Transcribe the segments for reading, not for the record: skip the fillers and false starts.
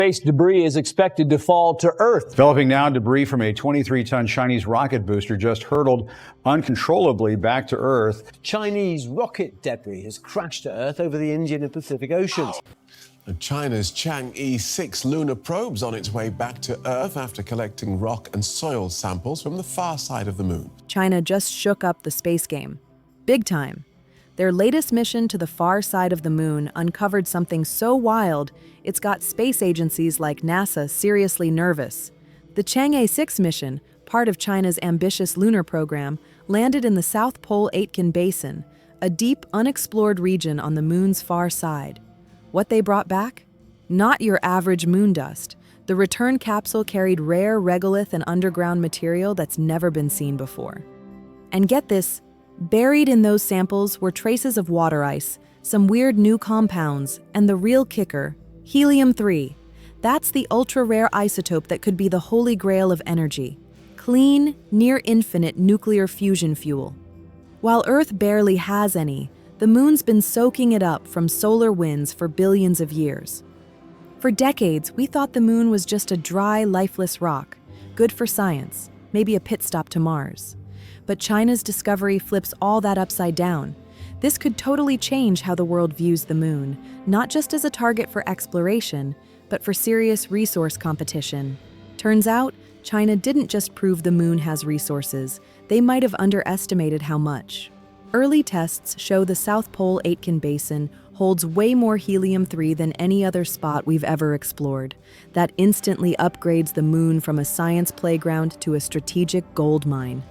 Space debris is expected to fall to Earth. Developing now, debris from a 23-ton Chinese rocket booster just hurtled uncontrollably back to Earth. Chinese rocket debris has crashed to Earth over the Indian and Pacific Oceans. And China's Chang'e 6 lunar probe's on its way back to Earth after collecting rock and soil samples from the far side of the moon. China just shook up the space game. Big time. Their latest mission to the far side of the moon uncovered something so wild, it's got space agencies like NASA seriously nervous. The Chang'e 6 mission, part of China's ambitious lunar program, landed in the South Pole Aitken Basin, a deep, unexplored region on the moon's far side. What they brought back? Not your average moon dust. The return capsule carried rare regolith and underground material that's never been seen before. And get this, buried in those samples were traces of water ice, some weird new compounds, and the real kicker, helium-3. That's the ultra-rare isotope that could be the holy grail of energy. Clean, near-infinite nuclear fusion fuel. While Earth barely has any, the moon's been soaking it up from solar winds for billions of years. For decades, we thought the moon was just a dry, lifeless rock, good for science, maybe a pit stop to Mars. But China's discovery flips all that upside down. This could totally change how the world views the moon, not just as a target for exploration, but for serious resource competition. Turns out, China didn't just prove the moon has resources, they might have underestimated how much. Early tests show the South Pole Aitken Basin holds way more helium-3 than any other spot we've ever explored. That instantly upgrades the moon from a science playground to a strategic gold mine.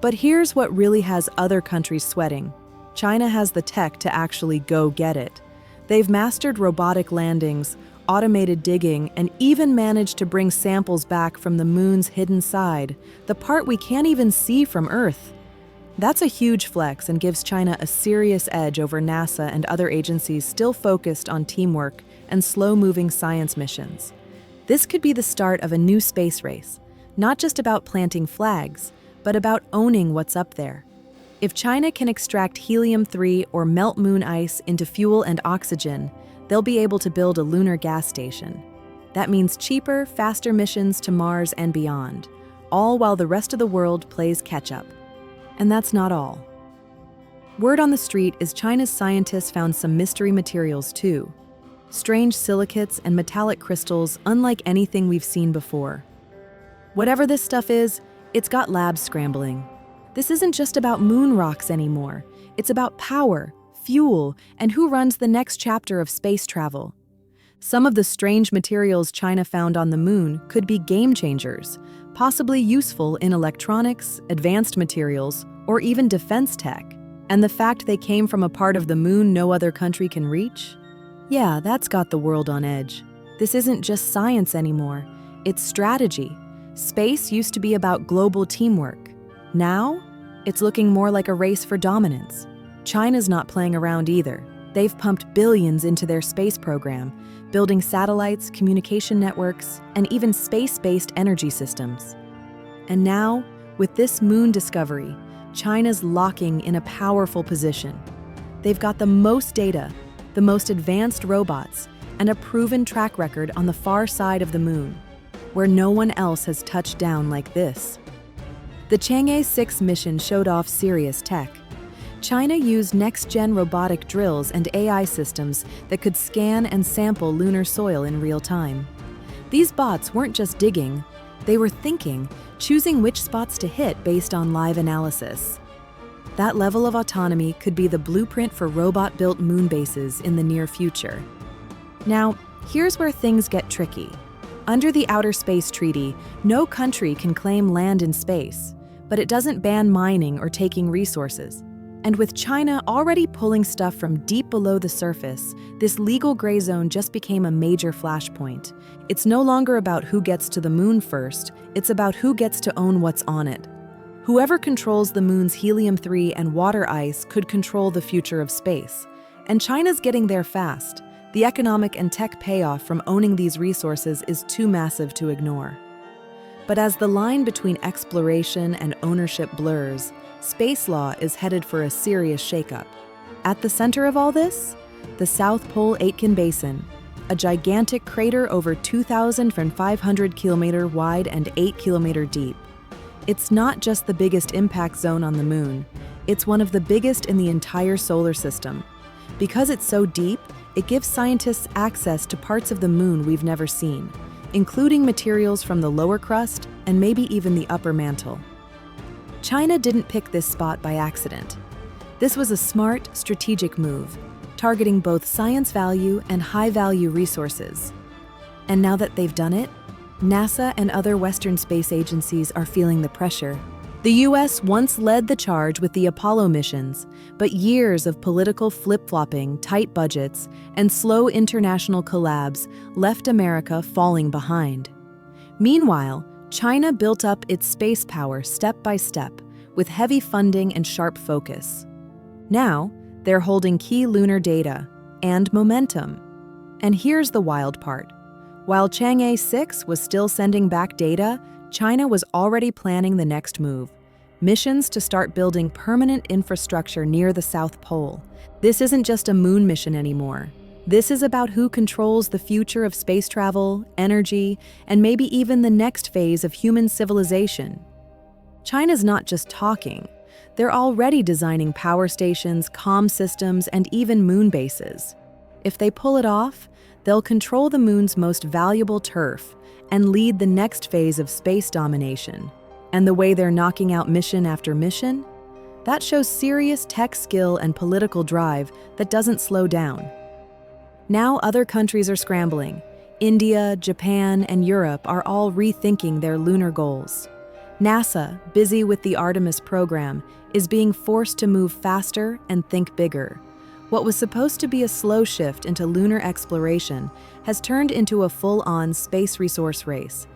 But here's what really has other countries sweating. China has the tech to actually go get it. They've mastered robotic landings, automated digging, and even managed to bring samples back from the moon's hidden side, the part we can't even see from Earth. That's a huge flex and gives China a serious edge over NASA and other agencies still focused on teamwork and slow-moving science missions. This could be the start of a new space race, not just about planting flags, but about owning what's up there. If China can extract helium-3 or melt moon ice into fuel and oxygen, they'll be able to build a lunar gas station. That means cheaper, faster missions to Mars and beyond, all while the rest of the world plays catch-up. And that's not all. Word on the street is China's scientists found some mystery materials too. Strange silicates and metallic crystals unlike anything we've seen before. Whatever this stuff is, it's got labs scrambling. This isn't just about moon rocks anymore. It's about power, fuel, and who runs the next chapter of space travel. Some of the strange materials China found on the moon could be game changers, possibly useful in electronics, advanced materials, or even defense tech. And the fact they came from a part of the moon no other country can reach? Yeah, that's got the world on edge. This isn't just science anymore, it's strategy. Space used to be about global teamwork. Now, it's looking more like a race for dominance. China's not playing around either. They've pumped billions into their space program, building satellites, communication networks, and even space-based energy systems. And now, with this moon discovery, China's locking in a powerful position. They've got the most data, the most advanced robots, and a proven track record on the far side of the moon, where no one else has touched down like this. The Chang'e 6 mission showed off serious tech. China used next-gen robotic drills and AI systems that could scan and sample lunar soil in real time. These bots weren't just digging, they were thinking, choosing which spots to hit based on live analysis. That level of autonomy could be the blueprint for robot-built moon bases in the near future. Now, here's where things get tricky. Under the Outer Space Treaty, no country can claim land in space, but it doesn't ban mining or taking resources. And with China already pulling stuff from deep below the surface, this legal gray zone just became a major flashpoint. It's no longer about who gets to the moon first, it's about who gets to own what's on it. Whoever controls the moon's helium-3 and water ice could control the future of space. And China's getting there fast. The economic and tech payoff from owning these resources is too massive to ignore. But as the line between exploration and ownership blurs, space law is headed for a serious shakeup. At the center of all this, the South Pole Aitken Basin, a gigantic crater over 2,500 kilometers wide and 8 kilometers deep. It's not just the biggest impact zone on the moon, it's one of the biggest in the entire solar system. Because it's so deep, it gives scientists access to parts of the moon we've never seen, including materials from the lower crust and maybe even the upper mantle. China didn't pick this spot by accident. This was a smart, strategic move, targeting both science value and high-value resources. And now that they've done it, NASA and other Western space agencies are feeling the pressure. The US once led the charge with the Apollo missions, but years of political flip-flopping, tight budgets, and slow international collabs left America falling behind. Meanwhile, China built up its space power step by step, with heavy funding and sharp focus. Now, they're holding key lunar data and momentum. And here's the wild part. While Chang'e 6 was still sending back data, China was already planning the next move: missions to start building permanent infrastructure near the South Pole. This isn't just a moon mission anymore. This is about who controls the future of space travel, energy, and maybe even the next phase of human civilization. China's not just talking. They're already designing power stations, comm systems, and even moon bases. If they pull it off, they'll control the moon's most valuable turf and lead the next phase of space domination. And the way they're knocking out mission after mission, that shows serious tech skill and political drive that doesn't slow down. Now other countries are scrambling. India, Japan, and Europe are all rethinking their lunar goals. NASA, busy with the Artemis program, is being forced to move faster and think bigger. What was supposed to be a slow shift into lunar exploration has turned into a full-on space resource race.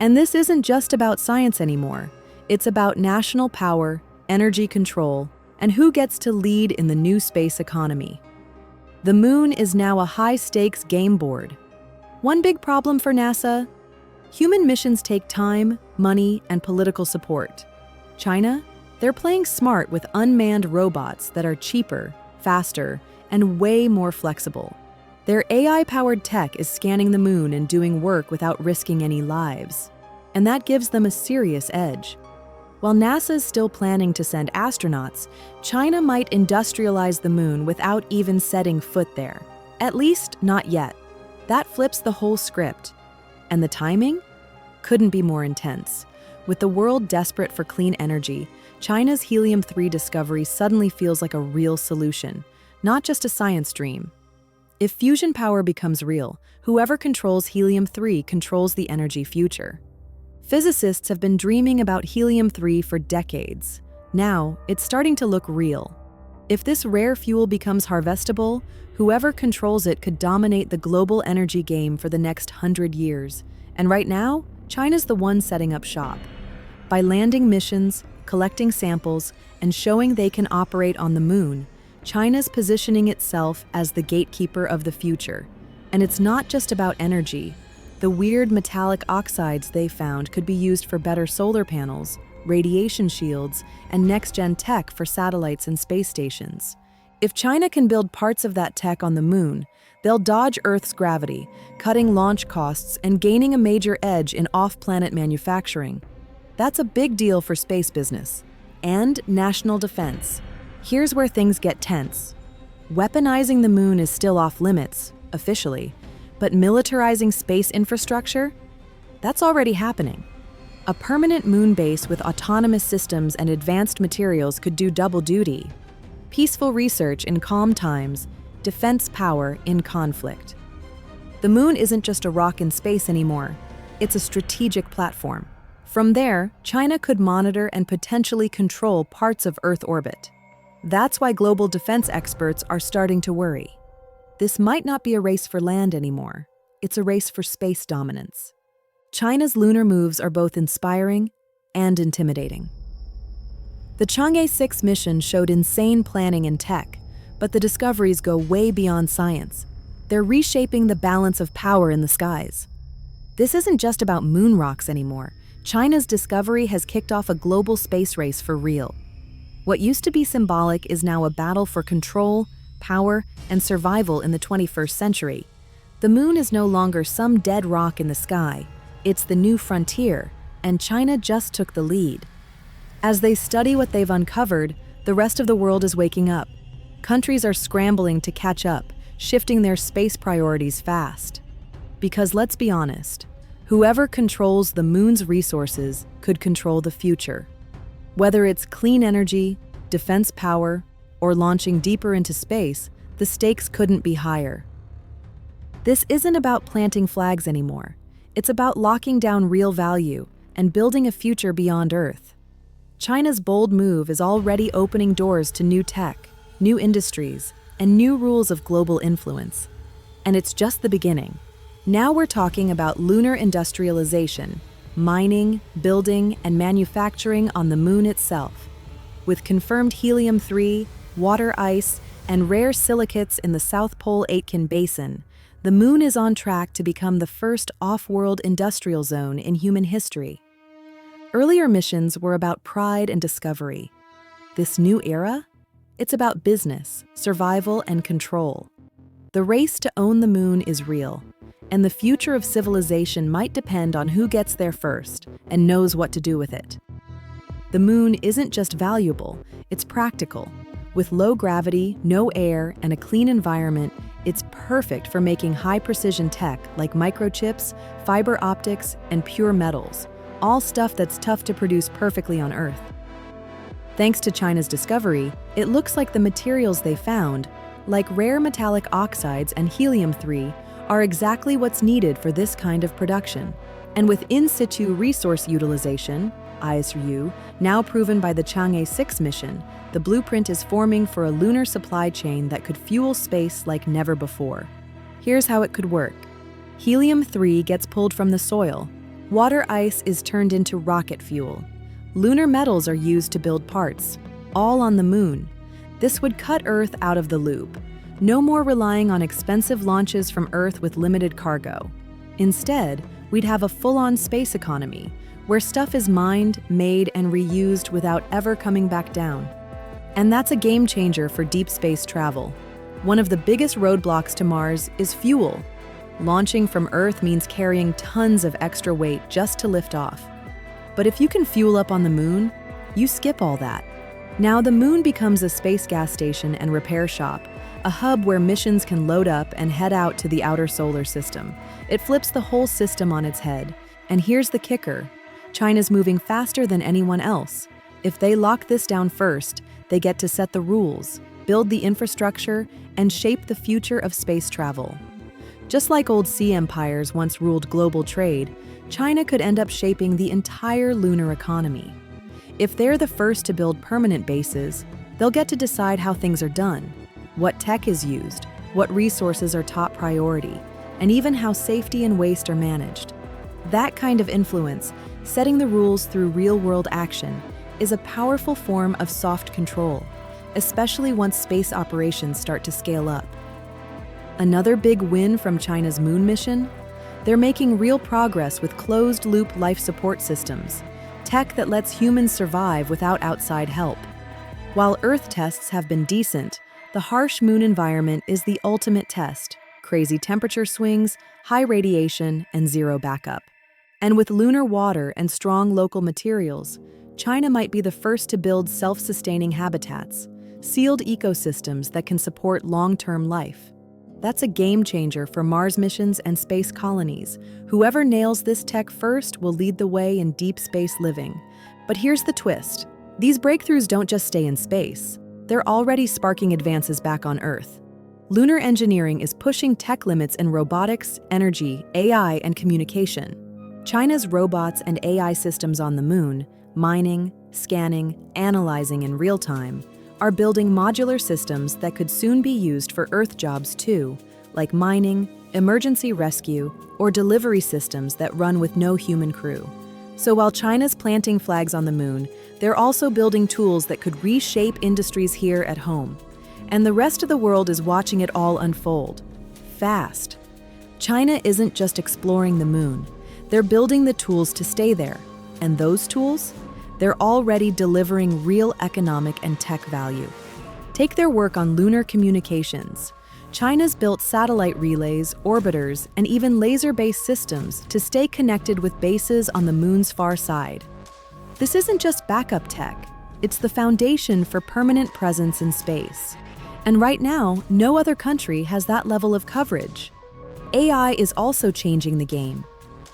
And this isn't just about science anymore. It's about national power, energy control, and who gets to lead in the new space economy. The moon is now a high-stakes game board. One big problem for NASA: human missions take time, money, and political support. China? They're playing smart with unmanned robots that are cheaper, faster, and way more flexible. Their AI-powered tech is scanning the moon and doing work without risking any lives. And that gives them a serious edge. While NASA's still planning to send astronauts, China might industrialize the moon without even setting foot there. At least, not yet. That flips the whole script. And the timing? Couldn't be more intense. With the world desperate for clean energy, China's helium-3 discovery suddenly feels like a real solution, not just a science dream. If fusion power becomes real, whoever controls helium-3 controls the energy future. Physicists have been dreaming about helium-3 for decades. Now, it's starting to look real. If this rare fuel becomes harvestable, whoever controls it could dominate the global energy game for the next 100 years. And right now, China's the one setting up shop. By landing missions, collecting samples, and showing they can operate on the moon, China's positioning itself as the gatekeeper of the future. And it's not just about energy. The weird metallic oxides they found could be used for better solar panels, radiation shields, and next-gen tech for satellites and space stations. If China can build parts of that tech on the moon, they'll dodge Earth's gravity, cutting launch costs and gaining a major edge in off-planet manufacturing. That's a big deal for space business. And national defense. Here's where things get tense. Weaponizing the moon is still off limits, officially, but militarizing space infrastructure? That's already happening. A permanent moon base with autonomous systems and advanced materials could do double duty. Peaceful research in calm times, defense power in conflict. The moon isn't just a rock in space anymore. It's a strategic platform. From there, China could monitor and potentially control parts of Earth orbit. That's why global defense experts are starting to worry. This might not be a race for land anymore. It's a race for space dominance. China's lunar moves are both inspiring and intimidating. The Chang'e 6 mission showed insane planning and tech, but the discoveries go way beyond science. They're reshaping the balance of power in the skies. This isn't just about moon rocks anymore. China's discovery has kicked off a global space race for real. What used to be symbolic is now a battle for control, power, and survival in the 21st century. The moon is no longer some dead rock in the sky. It's the new frontier, and China just took the lead. As they study what they've uncovered, the rest of the world is waking up. Countries are scrambling to catch up, shifting their space priorities fast. Because let's be honest, whoever controls the moon's resources could control the future. Whether it's clean energy, defense power, or launching deeper into space, the stakes couldn't be higher. This isn't about planting flags anymore. It's about locking down real value and building a future beyond Earth. China's bold move is already opening doors to new tech, new industries, and new rules of global influence. And it's just the beginning. Now we're talking about lunar industrialization, mining, building, and manufacturing on the moon itself. With confirmed helium-3, water ice, and rare silicates in the South Pole Aitken Basin, the moon is on track to become the first off-world industrial zone in human history. Earlier missions were about pride and discovery. This new era? It's about business, survival, and control. The race to own the moon is real, and the future of civilization might depend on who gets there first and knows what to do with it. The moon isn't just valuable, it's practical. With low gravity, no air, and a clean environment, it's perfect for making high-precision tech like microchips, fiber optics, and pure metals, all stuff that's tough to produce perfectly on Earth. Thanks to China's discovery, it looks like the materials they found, like rare metallic oxides and helium-3, are exactly what's needed for this kind of production. And with in-situ resource utilization, ISRU, now proven by the Chang'e 6 mission, the blueprint is forming for a lunar supply chain that could fuel space like never before. Here's how it could work. Helium-3 gets pulled from the soil. Water ice is turned into rocket fuel. Lunar metals are used to build parts, all on the moon. This would cut Earth out of the loop. No more relying on expensive launches from Earth with limited cargo. Instead, we'd have a full-on space economy, where stuff is mined, made, and reused without ever coming back down. And that's a game changer for deep space travel. One of the biggest roadblocks to Mars is fuel. Launching from Earth means carrying tons of extra weight just to lift off. But if you can fuel up on the moon, you skip all that. Now the moon becomes a space gas station and repair shop, a hub where missions can load up and head out to the outer solar system. It flips the whole system on its head. And here's the kicker. China's moving faster than anyone else. If they lock this down first, they get to set the rules, build the infrastructure, and shape the future of space travel. Just like old sea empires once ruled global trade, China could end up shaping the entire lunar economy. If they're the first to build permanent bases, they'll get to decide how things are done, what tech is used, what resources are top priority, and even how safety and waste are managed. That kind of influence, setting the rules through real-world action, is a powerful form of soft control, especially once space operations start to scale up. Another big win from China's moon mission? They're making real progress with closed-loop life support systems, tech that lets humans survive without outside help. While Earth tests have been decent, the harsh moon environment is the ultimate test: crazy temperature swings, high radiation, and zero backup. And with lunar water and strong local materials, China might be the first to build self-sustaining habitats, sealed ecosystems that can support long-term life. That's a game changer for Mars missions and space colonies. Whoever nails this tech first will lead the way in deep space living. But here's the twist. These breakthroughs don't just stay in space. They're already sparking advances back on Earth. Lunar engineering is pushing tech limits in robotics, energy, AI, and communication. China's robots and AI systems on the moon, mining, scanning, analyzing in real time, are building modular systems that could soon be used for Earth jobs too, like mining, emergency rescue, or delivery systems that run with no human crew. So while China's planting flags on the moon, they're also building tools that could reshape industries here at home. And the rest of the world is watching it all unfold. Fast. China isn't just exploring the moon. They're building the tools to stay there. And those tools? They're already delivering real economic and tech value. Take their work on lunar communications. China's built satellite relays, orbiters, and even laser-based systems to stay connected with bases on the moon's far side. This isn't just backup tech, it's the foundation for permanent presence in space. And right now, no other country has that level of coverage. AI is also changing the game.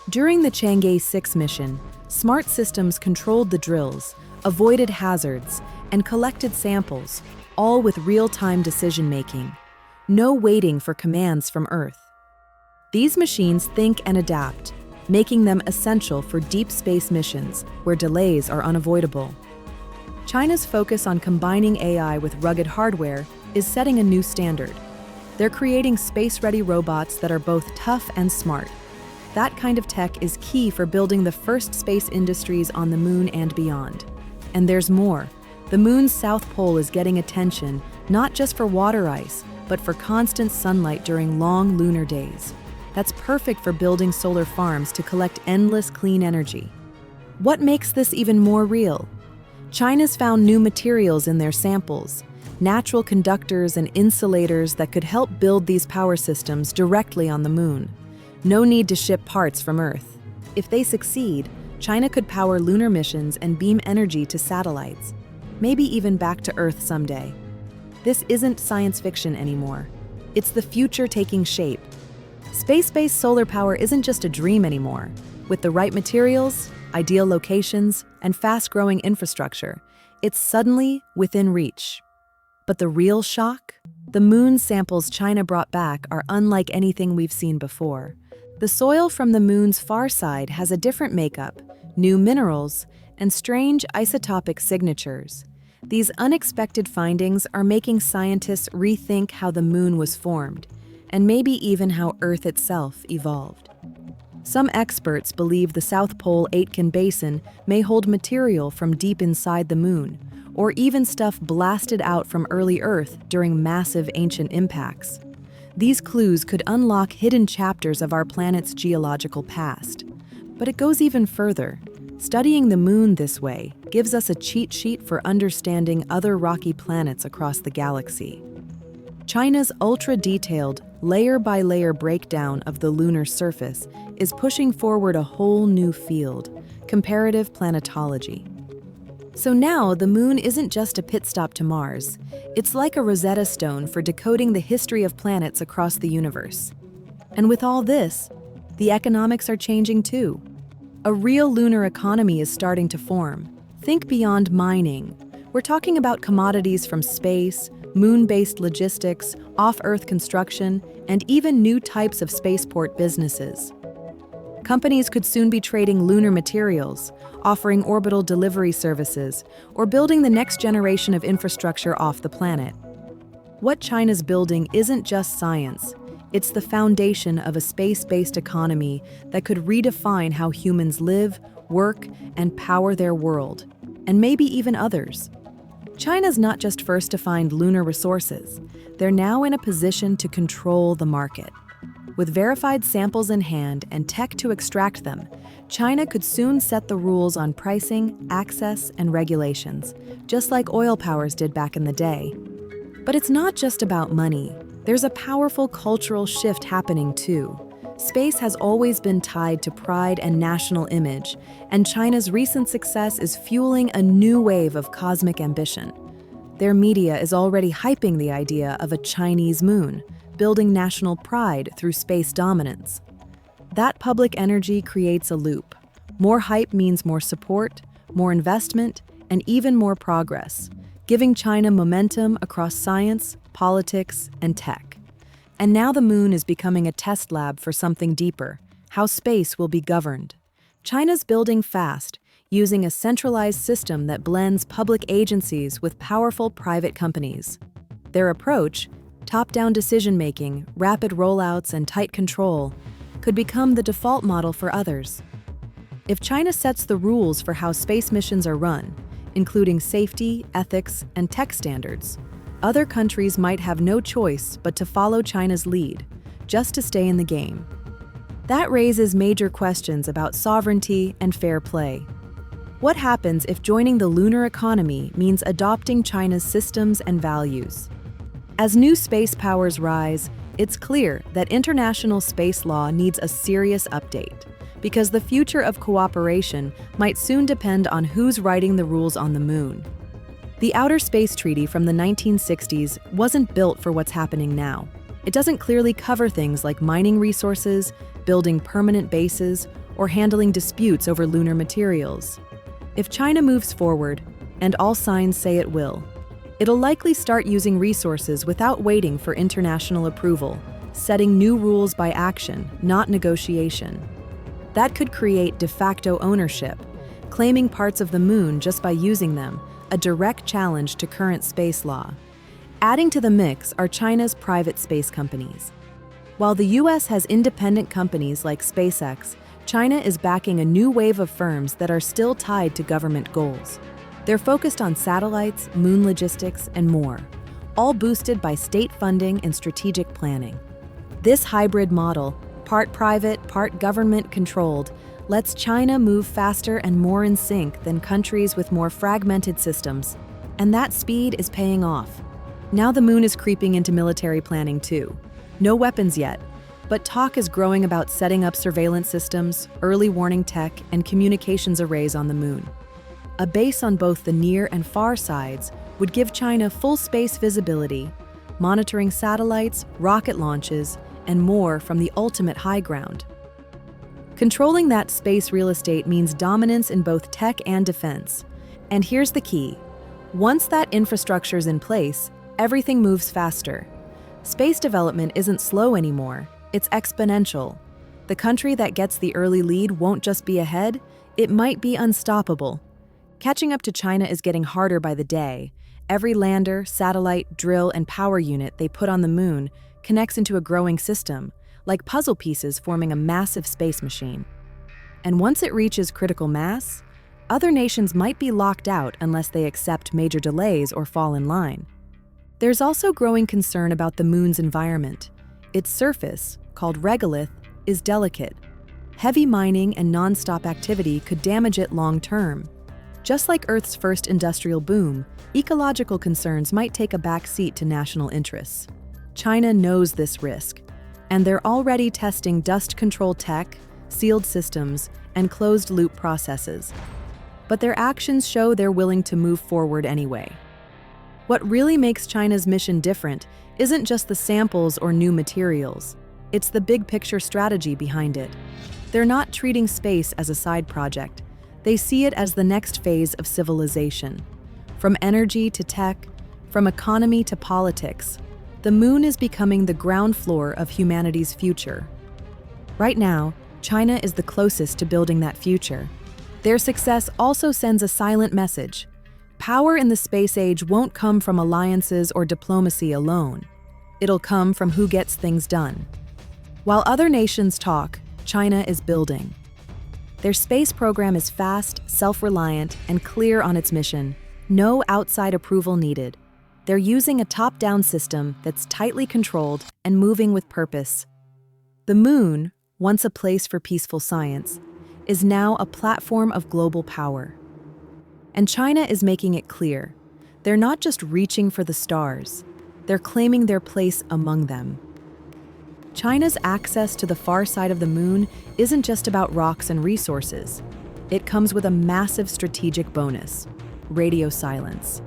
During the Chang'e 6 mission, smart systems controlled the drills, avoided hazards, and collected samples, all with real-time decision-making. No waiting for commands from Earth. These machines think and adapt, making them essential for deep space missions where delays are unavoidable. China's focus on combining AI with rugged hardware is setting a new standard. They're creating space-ready robots that are both tough and smart. That kind of tech is key for building the first space industries on the moon and beyond. And there's more. The moon's south pole is getting attention, not just for water ice, but for constant sunlight during long lunar days. That's perfect for building solar farms to collect endless clean energy. What makes this even more real? China's found new materials in their samples, natural conductors and insulators that could help build these power systems directly on the moon. No need to ship parts from Earth. If they succeed, China could power lunar missions and beam energy to satellites, maybe even back to Earth someday. This isn't science fiction anymore. It's the future taking shape. Space-based solar power isn't just a dream anymore. With the right materials, ideal locations, and fast-growing infrastructure, it's suddenly within reach. But the real shock? The moon samples China brought back are unlike anything we've seen before. The soil from the moon's far side has a different makeup, new minerals, and strange isotopic signatures. These unexpected findings are making scientists rethink how the moon was formed, and maybe even how Earth itself evolved. Some experts believe the South Pole Aitken Basin may hold material from deep inside the moon, or even stuff blasted out from early Earth during massive ancient impacts. These clues could unlock hidden chapters of our planet's geological past. But it goes even further. Studying the moon this way gives us a cheat sheet for understanding other rocky planets across the galaxy. China's ultra-detailed, layer-by-layer breakdown of the lunar surface is pushing forward a whole new field, comparative planetology. So now the moon isn't just a pit stop to Mars. It's like a Rosetta Stone for decoding the history of planets across the universe. And with all this, the economics are changing too. A real lunar economy is starting to form. Think beyond mining. We're talking about commodities from space, moon-based logistics, off-Earth construction, and even new types of spaceport businesses. Companies could soon be trading lunar materials, offering orbital delivery services, or building the next generation of infrastructure off the planet. What China's building isn't just science. It's the foundation of a space-based economy that could redefine how humans live, work, and power their world, and maybe even others. China's not just first to find lunar resources. They're now in a position to control the market. With verified samples in hand and tech to extract them, China could soon set the rules on pricing, access, and regulations, just like oil powers did back in the day. But it's not just about money. There's a powerful cultural shift happening too. Space has always been tied to pride and national image, and China's recent success is fueling a new wave of cosmic ambition. Their media is already hyping the idea of a Chinese moon, building national pride through space dominance. That public energy creates a loop. More hype means more support, more investment, and even more progress, giving China momentum across science, politics, and tech. And now the moon is becoming a test lab for something deeper, how space will be governed. China's building fast, using a centralized system that blends public agencies with powerful private companies. Their approach, top-down decision-making, rapid rollouts, and tight control, could become the default model for others. If China sets the rules for how space missions are run, including safety, ethics, and tech standards, other countries might have no choice but to follow China's lead, just to stay in the game. That raises major questions about sovereignty and fair play. What happens if joining the lunar economy means adopting China's systems and values? As new space powers rise, it's clear that international space law needs a serious update, because the future of cooperation might soon depend on who's writing the rules on the moon. The Outer Space Treaty from the 1960s wasn't built for what's happening now. It doesn't clearly cover things like mining resources, building permanent bases, or handling disputes over lunar materials. If China moves forward, and all signs say it will, it'll likely start using resources without waiting for international approval, setting new rules by action, not negotiation. That could create de facto ownership, claiming parts of the moon just by using them, a direct challenge to current space law. Adding to the mix are China's private space companies. While the US has independent companies like SpaceX, China is backing a new wave of firms that are still tied to government goals. They're focused on satellites, moon logistics, and more, all boosted by state funding and strategic planning. This hybrid model, part private, part government-controlled, lets China move faster and more in sync than countries with more fragmented systems, and that speed is paying off. Now the moon is creeping into military planning too. No weapons yet, but talk is growing about setting up surveillance systems, early warning tech, and communications arrays on the moon. A base on both the near and far sides would give China full space visibility, monitoring satellites, rocket launches, and more from the ultimate high ground. Controlling that space real estate means dominance in both tech and defense. And here's the key. Once that infrastructure's in place, everything moves faster. Space development isn't slow anymore, it's exponential. The country that gets the early lead won't just be ahead, it might be unstoppable. Catching up to China is getting harder by the day. Every lander, satellite, drill, and power unit they put on the moon connects into a growing system, like puzzle pieces forming a massive space machine. And once it reaches critical mass, other nations might be locked out unless they accept major delays or fall in line. There's also growing concern about the moon's environment. Its surface, called regolith, is delicate. Heavy mining and non-stop activity could damage it long-term. Just like Earth's first industrial boom, ecological concerns might take a back seat to national interests. China knows this risk, and they're already testing dust control tech, sealed systems, and closed-loop processes. But their actions show they're willing to move forward anyway. What really makes China's mission different isn't just the samples or new materials. It's the big-picture strategy behind it. They're not treating space as a side project. They see it as the next phase of civilization. From energy to tech, from economy to politics, the moon is becoming the ground floor of humanity's future. Right now, China is the closest to building that future. Their success also sends a silent message. Power in the space age won't come from alliances or diplomacy alone. It'll come from who gets things done. While other nations talk, China is building. Their space program is fast, self-reliant, and clear on its mission. No outside approval needed. They're using a top-down system that's tightly controlled and moving with purpose. The moon, once a place for peaceful science, is now a platform of global power. And China is making it clear. They're not just reaching for the stars, they're claiming their place among them. China's access to the far side of the moon isn't just about rocks and resources. It comes with a massive strategic bonus: radio silence.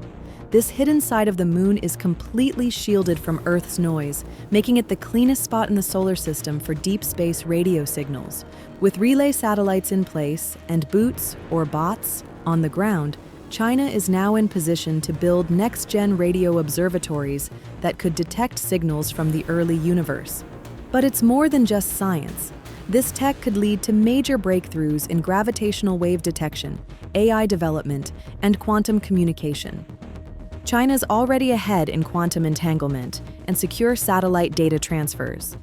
This hidden side of the moon is completely shielded from Earth's noise, making it the cleanest spot in the solar system for deep space radio signals. With relay satellites in place and boots, or bots, on the ground, China is now in position to build next-gen radio observatories that could detect signals from the early universe. But it's more than just science. This tech could lead to major breakthroughs in gravitational wave detection, AI development, and quantum communication. China's already ahead in quantum entanglement and secure satellite data transfers.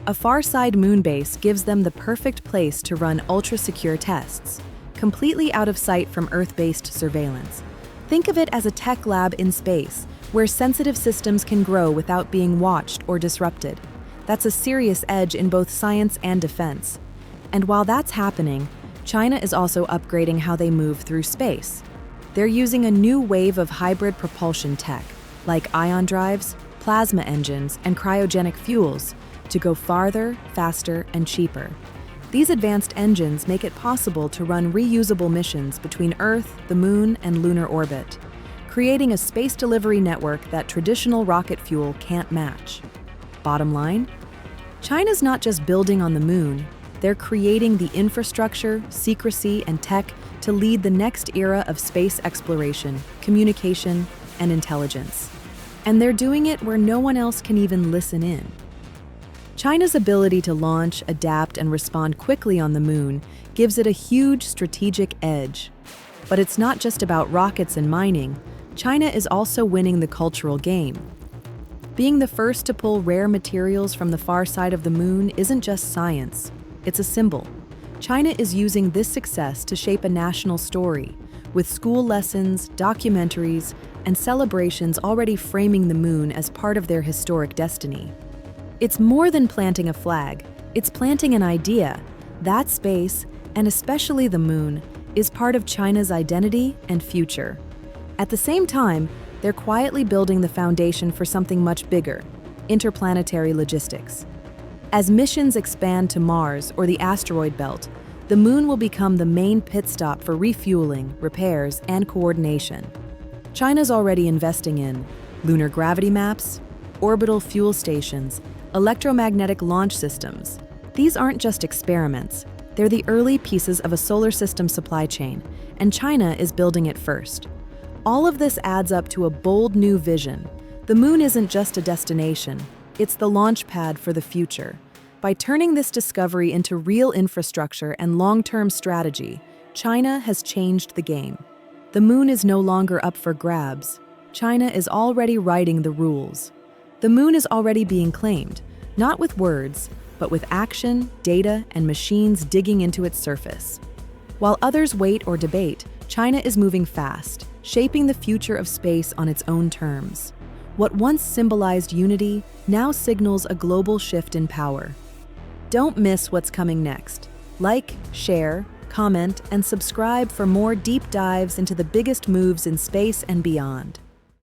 A far-side moon base gives them the perfect place to run ultra-secure tests, completely out of sight from Earth-based surveillance. Think of it as a tech lab in space, where sensitive systems can grow without being watched or disrupted. That's a serious edge in both science and defense. And while that's happening, China is also upgrading how they move through space. They're using a new wave of hybrid propulsion tech, like ion drives, plasma engines, and cryogenic fuels to go farther, faster, and cheaper. These advanced engines make it possible to run reusable missions between Earth, the Moon, and lunar orbit, creating a space delivery network that traditional rocket fuel can't match. Bottom line, China's not just building on the Moon, they're creating the infrastructure, secrecy, and tech to lead the next era of space exploration, communication, and intelligence. And they're doing it where no one else can even listen in. China's ability to launch, adapt, and respond quickly on the Moon gives it a huge strategic edge. But it's not just about rockets and mining. China is also winning the cultural game. Being the first to pull rare materials from the far side of the Moon isn't just science, it's a symbol. China is using this success to shape a national story, with school lessons, documentaries, and celebrations already framing the Moon as part of their historic destiny. It's more than planting a flag, it's planting an idea. That space, and especially the Moon, is part of China's identity and future. At the same time, they're quietly building the foundation for something much bigger: interplanetary logistics. As missions expand to Mars or the asteroid belt, the Moon will become the main pit stop for refueling, repairs, and coordination. China's already investing in lunar gravity maps, orbital fuel stations, electromagnetic launch systems. These aren't just experiments, they're the early pieces of a solar system supply chain, and China is building it first. All of this adds up to a bold new vision. The Moon isn't just a destination, it's the launch pad for the future. By turning this discovery into real infrastructure and long-term strategy, China has changed the game. The Moon is no longer up for grabs. China is already writing the rules. The Moon is already being claimed, not with words, but with action, data, and machines digging into its surface. While others wait or debate, China is moving fast, shaping the future of space on its own terms. What once symbolized unity now signals a global shift in power. Don't miss what's coming next. Like, share, comment, and subscribe for more deep dives into the biggest moves in space and beyond.